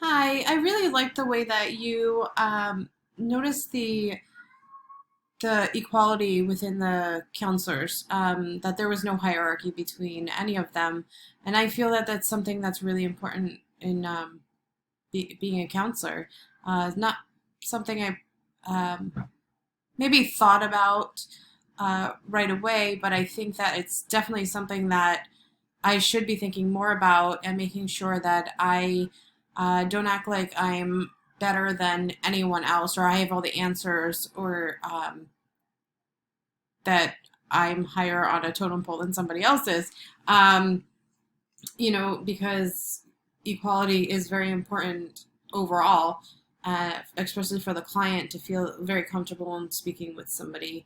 Hi, I really like the way that you noticed the equality within the counselors, that there was no hierarchy between any of them, and I feel that that's something that's really important in being a counselor. Not something I maybe thought about right away, but I think that it's definitely something that I should be thinking more about and making sure that I don't act like I'm better than anyone else or I have all the answers or that I'm higher on a totem pole than somebody else is. Um, because equality is very important overall, especially for the client to feel very comfortable in speaking with somebody.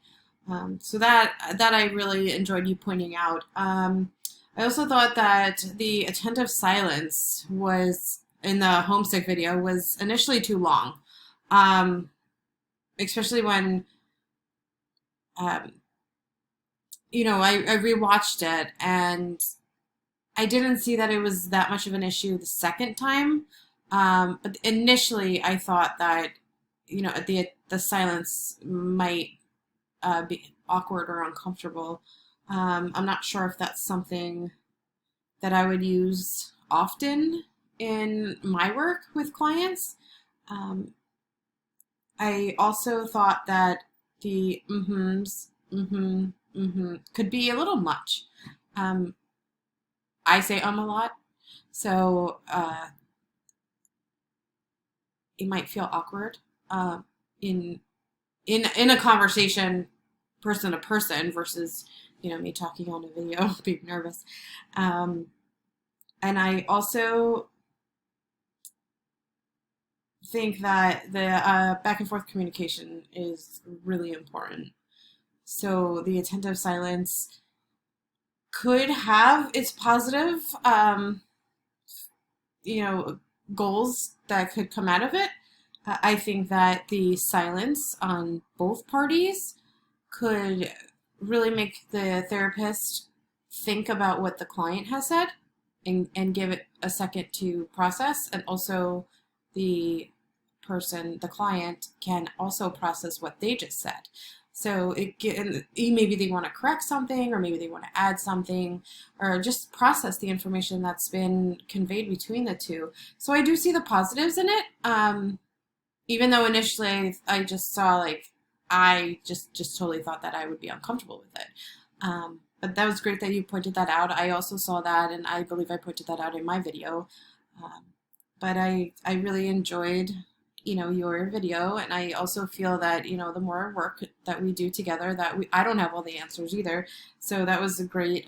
So that I really enjoyed you pointing out. I also thought that the attentive silence was in the homesick video was initially too long, um, especially when um, I rewatched it and I didn't see that it was that much of an issue the second time. But initially, I thought that the silence might be awkward or uncomfortable. I'm not sure if that's something that I would use often in my work with clients. Um, I also thought that the mm-hms, could be a little much. Um, I say a lot, so it might feel awkward uh, in in a conversation, person to person, versus me talking on a video, being nervous. Um, and I also think that the back and forth communication is really important. So the attentive silence could have its positive, you know, goals that could come out of it. I think that the silence on both parties could really make the therapist think about what the client has said and give it a second to process, and also the the client, can also process what they just said. So maybe they want to correct something, or maybe they want to add something, or just process the information that's been conveyed between the two. So I do see the positives in it, even though initially I just saw like I just totally thought that I would be uncomfortable with it. But that was great that you pointed that out. I also saw that, and I believe I pointed that out in my video. Um, but I really enjoyed your video, and I also feel that the more work that we do together, that I don't have all the answers either. So that was a great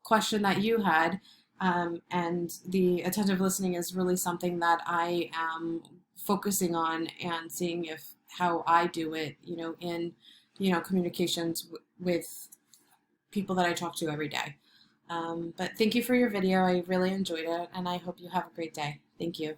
question that you had. And the attentive listening is really something that I am focusing on and seeing if how I do it, in communications with people that I talk to every day. But thank you for your video. I really enjoyed it, and I hope you have a great day. Thank you.